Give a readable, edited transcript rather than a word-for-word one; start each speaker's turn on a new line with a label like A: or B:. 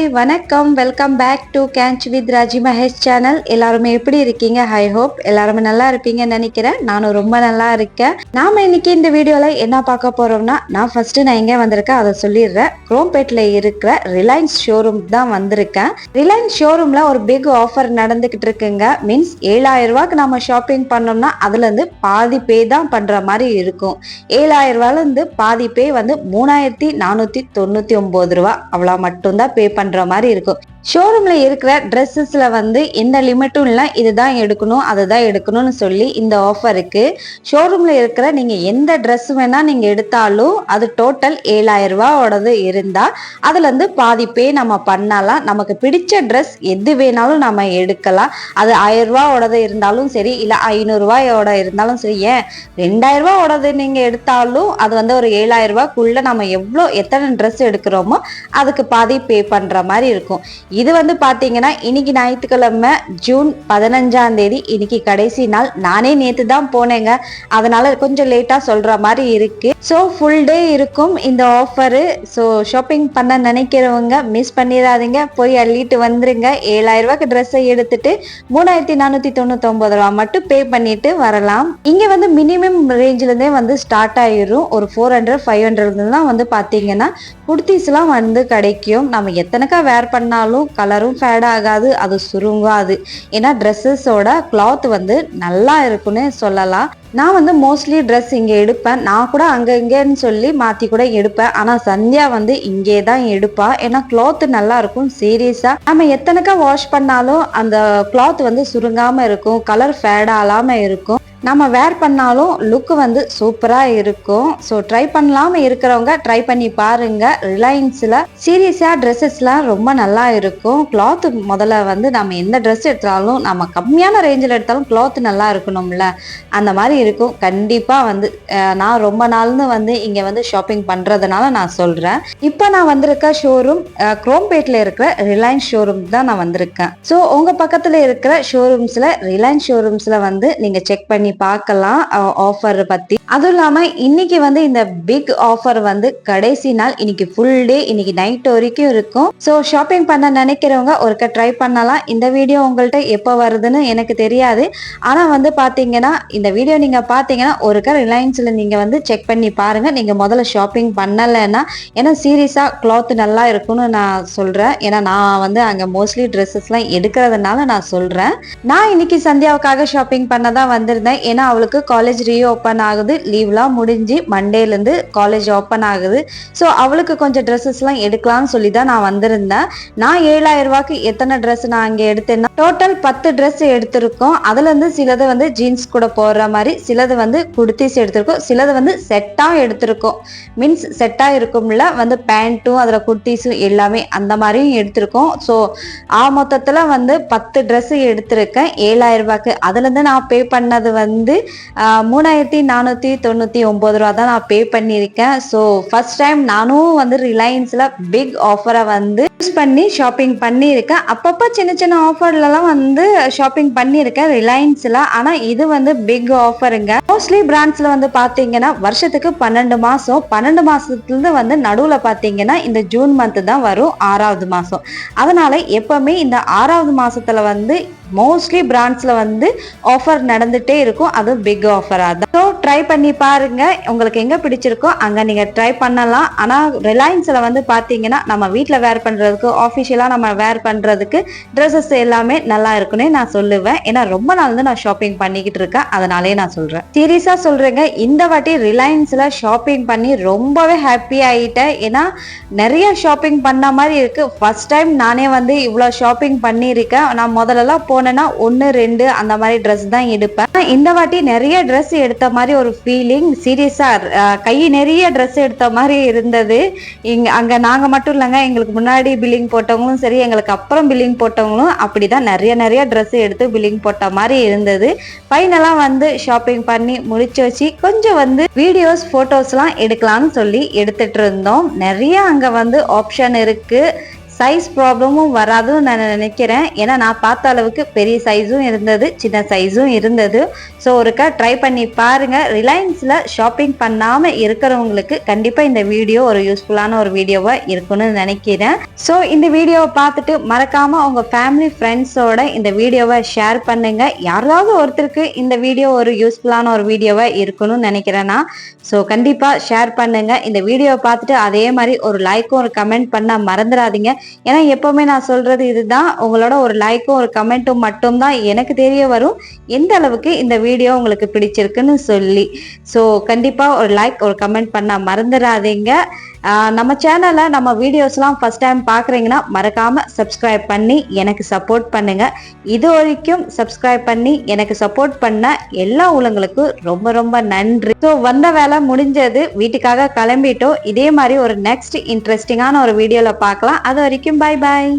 A: Hi வணக்கம், welcome back to கேன்ச் with Raji Mahesh channel. எல்லாருமே எப்படி இருக்கீங்க? ஐ ஹோப் எல்லாருமே நல்லா இருப்பீங்கன்னு நினைக்கிறேன். நானும் ரொம்ப நல்லா இருக்கேன். நாம இன்னைக்கு இந்த வீடியோல என்ன பார்க்க போறோம்னா, நான் எங்க வந்திருக்கேன் அதை சொல்லிடுறேன். குரோம்பேட்ல இருக்கிற ரிலையன்ஸ் ஷோரூம் தான் வந்திருக்கேன். ரிலையன்ஸ் ஷோரூம்ல ஒரு பிக் ஆஃபர் நடந்துகிட்டு இருக்குங்க. மீன்ஸ் 7000 ரூபாய்க்கு நம்ம ஷாப்பிங் பண்ணோம்னா அதுல இருந்து பாதி பே தான் பண்ற மாதிரி இருக்கும். 7000 ரூபாயில இருந்து பாதி பே வந்து 3499 ரூபா அவ்வளோ மட்டும்தான் பே பண்ற மாதிரி இருக்கும். ஷோரூம்ல இருக்கிற ட்ரெஸ்ஸஸ்ல வந்து எந்த லிமிட்டும் இல்லை, இதுதான் எடுக்கணும் அதுதான் எடுக்கணும்னு சொல்லி இந்த ஆஃபருக்கு ஷோரூம்ல இருக்கிற நீங்க எந்த ட்ரெஸ் வேணா நீங்க எடுத்தாலும் அது டோட்டல் 7000 ரூபாயோடது இருந்தா அதுல இருந்து பாதி பே நம்ம பண்ணலாம். நமக்கு பிடிச்ச ட்ரெஸ் எது வேணாலும் நம்ம எடுக்கலாம். அது 1000 ரூபாயோடது இருந்தாலும் சரி, இல்ல 500 ரூபாயோட இருந்தாலும் சரி, ஏன் 2000 ரூபாயோடது நீங்க எடுத்தாலும் அது வந்து ஒரு 7000 ரூபாய்க்குள்ள நம்ம எத்தனை ட்ரெஸ் எடுக்கிறோமோ அதுக்கு பாதி பே பண்ற மாதிரி இருக்கும். இது வந்து பாத்தீங்கன்னா இன்னைக்கு ஞாயிற்றுக்கிழமை ஜூன் 15ஆம் தேதி, இன்னைக்கு கடைசி நாள். நானே நேத்து தான் போனேங்க, அதனால கொஞ்சம் லேட்டா சொல்ற மாதிரி இருக்கு. ஸோ ஃபுல் டே இருக்கும் இந்த ஆஃபரு. ஸோ ஷாப்பிங் பண்ண நினைக்கிறவங்க மிஸ் பண்ணிடாதீங்க, போய் அள்ளிட்டு வந்துருங்க. 7000 ரூபாய்க்கு ட்ரெஸ்ஸை எடுத்துட்டு 3499 ரூபா மட்டும் பே பண்ணிட்டு வரலாம். இங்க வந்து மினிமம் ரேஞ்சில இருந்தே வந்து ஸ்டார்ட் ஆயிரும். ஒரு 400-500 தான் வந்து பாத்தீங்கன்னா குர்த்திஸ்லாம் வந்து கிடைக்கும். நம்ம எத்தனைக்கா வேர் பண்ணாலும் கலரும் ஃபேட் ஆகாது, அது சுருங்காது. ஏன்னா ட்ரெஸ்ஸஸோட கிளாத் வந்து நல்லா இருக்குன்னு சொல்லலாம். நான் வந்து மோஸ்ட்லி ட்ரெஸ் இங்கே எடுப்பேன். நான் கூட அங்கே இங்கேன்னு சொல்லி மாற்றி கூட எடுப்பேன். ஆனால் சந்தியா வந்து இங்கே தான் எடுப்பா. ஏன்னா கிளாத் நல்லா இருக்கும். சீரியஸாக நம்ம எத்தனைக்கா வாஷ் பண்ணாலும் அந்த கிளாத் வந்து சுருங்காமல் இருக்கும், கலர் ஃபேட் ஆகாமல் இருக்கும். நம்ம வேர் பண்ணாலும் லுக் வந்து சூப்பராக இருக்கும். ஸோ ட்ரை பண்ணலாமல் இருக்கிறவங்க ட்ரை பண்ணி பாருங்க. ரிலையன்ஸில் சீரியஸாக ட்ரெஸ்ஸஸ்லாம் ரொம்ப நல்லா இருக்கும். கிளாத் முதல்ல வந்து நம்ம எந்த ட்ரெஸ் எடுத்தாலும் நம்ம கம்மியான ரேஞ்சில் எடுத்தாலும் கிளாத் நல்லா இருக்கணும்ல, அந்த மாதிரி இருக்கும். கண்டிப்பாக வந்து நான் ரொம்ப நாள்னு வந்து இங்கே வந்து ஷாப்பிங் பண்ணுறதுனால நான் சொல்கிறேன். இப்போ நான் வந்திருக்க ஷோரூம் குரோம்பேட்டில் இருக்கிற ரிலையன்ஸ் ஷோரூம் தான் நான் வந்திருக்கேன். ஸோ உங்கள் பக்கத்தில் இருக்கிற ஷோரூம்ஸில் ரிலையன்ஸ் ஷோரூம்ஸில் வந்து நீங்கள் செக் பண்ணி பார்க்கலாம் ஆஃபர் பத்தி. அதுவும் இல்லாம இன்னைக்கு வந்து இந்த பிக் ஆஃபர் வந்து கடைசி நாள். இன்னைக்கு ஃபுல் டே, இன்னைக்கு நைட் வரைக்கும் இருக்கும். ஸோ ஷாப்பிங் பண்ண நினைக்கிறவங்க ஒருக்க ட்ரை பண்ணலாம். இந்த வீடியோ உங்கள்கிட்ட எப்போ வருதுன்னு எனக்கு தெரியாது. ஆனா வந்து பாத்தீங்கன்னா இந்த வீடியோ நீங்க பாத்தீங்கன்னா ஒருக்க ரிலையன்ஸ்ல நீங்க வந்து செக் பண்ணி பாருங்க. நீங்க முதல்ல ஷாப்பிங் பண்ணலைன்னா, ஏன்னா சீரியஸா கிளாத் நல்லா இருக்கும்னு நான் சொல்றேன். ஏன்னா நான் வந்து அங்க மோஸ்ட்லி ட்ரெஸ்ஸஸ்லாம் எடுக்கிறதுனால நான் சொல்றேன். நான் இன்னைக்கு சந்தியாவுக்காக ஷாப்பிங் பண்ணதான் வந்திருந்தேன். ஏன்னா அவளுக்கு காலேஜ் ரீஓப்பன் ஆகுது, லீவ்லாம் முடிஞ்சு மண்டேலேருந்து காலேஜ் ஓப்பன் ஆகுது. ஸோ அவளுக்கு கொஞ்சம் ட்ரெஸ்ஸஸ்லாம் எடுக்கலாம்னு சொல்லி தான் நான் வந்திருந்தேன். நான் 7000 ரூபாய்க்கு எத்தனை ட்ரெஸ் நான் அங்கே எடுத்தேன்னா டோட்டல் 10 ட்ரெஸ் எடுத்திருக்கோம். அதுலேருந்து சிலது வந்து ஜீன்ஸ் கூட போடுற மாதிரி, சிலது வந்து குர்த்திஸ் எடுத்திருக்கோம், சிலது வந்து செட்டாக எடுத்திருக்கோம். மீன்ஸ் செட்டாக இருக்கும்ல, வந்து பேண்ட்டும் அதில் குர்த்திஸும் எல்லாமே அந்த மாதிரியும் எடுத்திருக்கோம். ஸோ மொத்தத்தில் வந்து 10 ட்ரெஸ் எடுத்திருக்கேன் 7000 ரூபாய்க்கு. அதுலேருந்து நான் பே பண்ணது வந்து 3499 ரூபா தான் நான் பே பண்ணியிருக்கேன். ஸோ ஃபர்ஸ்ட் டைம் நானும் வந்து ரிலையன்ஸில் பிக் ஆஃபரை வந்து யூஸ் பண்ணி ஷாப்பிங் பண்ணியிருக்கேன். அப்பப்போ சின்ன சின்ன ஆஃபர்லலாம் வந்து ஷாப்பிங் பண்ணியிருக்கேன் ரிலையன்ஸில். ஆனால் இது வந்து பிக் ஆஃபருங்க. மோஸ்ட்லி பிராண்ட்ஸில் வந்து பார்த்தீங்கன்னா வருஷத்துக்கு 12 மாதம், 12 மாதத்துலேருந்து வந்து நடுவில் பார்த்தீங்கன்னா இந்த ஜூன் மந்த் தான் வரும், 6வது மாதம். அதனால எப்பவுமே இந்த 6வது மாதத்தில் வந்து மோஸ்ட்லி பிராண்ட்ஸ்ல வந்து ஆஃபர் நடந்துட்டே இருக்கும். அது பிக் ஆஃபரா தான். ஸோ ட்ரை பண்ணி பாருங்க, உங்களுக்கு எங்க பிடிச்சிருக்கோ அங்க நீங்க ட்ரை பண்ணலாம். ஆனா ரிலையன்ஸ்ல வந்து பாத்தீங்கன்னா நம்ம வீட்டுல வேர் பண்றதுக்கு, ஆஃபிஷியலா நம்ம வேர் பண்றதுக்கு ட்ரெஸ்ஸஸ் எல்லாமே நல்லா இருக்குன்னு நான் சொல்லுவேன். ஏன்னா ரொம்ப நாள் வந்து நான் ஷாப்பிங் பண்ணிக்கிட்டு இருக்கேன், அதனாலே நான் சொல்றேன். சீரியஸா சொல்றேங்க, இந்த வாட்டி ரிலையன்ஸ்ல ஷாப்பிங் பண்ணி ரொம்பவே ஹாப்பி ஆயிட்டேன். ஏன்னா நிறைய ஷாப்பிங் பண்ண மாதிரி இருக்கு. ஃபர்ஸ்ட் டைம் நானே வந்து இவ்வளவு ஷாப்பிங் பண்ணியிருக்கேன். நான் முதல்லலாம் போனேன்னா 1-2 அந்த மாதிரி ட்ரெஸ் தான் எடுப்பேன். இந்த வாட்டி நிறைய ட்ரெஸ் எடுத்த மாதிரி ஒரு ஃபீலிங். சீரியஸா கை நிறைய ட்ரெஸ் எடுத்த மாதிரி இருந்தது. அங்க நாங்க மட்டும் இல்லைங்க, எங்களுக்கு முன்னாடி பில்லிங் போட்டவங்களும் சரி, எங்களுக்கு அப்புறம் பில்லிங் போட்டவங்களும் அப்படிதான் நிறைய ட்ரெஸ் எடுத்து பில்லிங் போட்ட மாதிரி இருந்தது. ஃபைனலா வந்து ஷாப்பிங் பண்ணி முடிச்சு வச்சு கொஞ்சம் வந்து வீடியோஸ் போட்டோஸ்லாம் எடுக்கலாம்னு சொல்லி எடுத்துட்டு இருந்தோம். நிறைய அங்க வந்து ஆப்ஷன் இருக்கு. சைஸ் ப்ராப்ளமும் வராதுன்னு நான் நினைக்கிறேன். ஏன்னா நான் பார்த்த அளவுக்கு பெரிய சைஸும் இருந்தது, சின்ன சைஸும் இருந்தது. ஸோ ஒருக்கா ட்ரை பண்ணி பாருங்க. ரிலையன்ஸில் ஷாப்பிங் பண்ணாமல் இருக்கிறவங்களுக்கு கண்டிப்பாக இந்த வீடியோ ஒரு யூஸ்ஃபுல்லான ஒரு வீடியோவாக இருக்குன்னு நினைக்கிறேன். ஸோ இந்த வீடியோவை பார்த்துட்டு மறக்காமல் உங்கள் ஃபேமிலி ஃப்ரெண்ட்ஸோட இந்த வீடியோவை ஷேர் பண்ணுங்க. யாராவது ஒருத்தருக்கு இந்த வீடியோ ஒரு யூஸ்ஃபுல்லான ஒரு வீடியோவாக இருக்குன்னு நினைக்கிறேன்னா ஸோ கண்டிப்பாக ஷேர் பண்ணுங்க. இந்த வீடியோவை பார்த்துட்டு அதே மாதிரி ஒரு லைக்கும் ஒரு கமெண்ட் பண்ண மறந்துடாதீங்க. ஏன்னா எப்பவுமே நான் சொல்றது இதுதான், உங்களோட ஒரு லைக்கும் ஒரு கமெண்ட்டும் மட்டும்தான் எனக்கு தெரிய வரும் எந்த அளவுக்கு இந்த வீடியோ உங்களுக்கு பிடிச்சிருக்குன்னு சொல்லி. ஸோ கண்டிப்பாக ஒரு லைக் ஒரு கமெண்ட் பண்ண மறந்துடாதீங்க. நம்ம சேனலை நம்ம வீடியோஸ்லாம் ஃபர்ஸ்ட் டைம் பார்க்குறீங்கன்னா மறக்காமல் சப்ஸ்கிரைப் பண்ணி எனக்கு சப்போர்ட் பண்ணுங்க. இது வரைக்கும் சப்ஸ்கிரைப் பண்ணி எனக்கு சப்போர்ட் பண்ண எல்லா உள்ளங்களுக்கும் ரொம்ப ரொம்ப நன்றி. ஸோ வந்த வேலை முடிஞ்சது, வீட்டுக்காக கிளம்பிட்டோம். இதே மாதிரி ஒரு நெக்ஸ்ட் இன்ட்ரெஸ்டிங்கான ஒரு வீடியோவில் பார்க்கலாம். அது வரைக்கும் பை பாய்.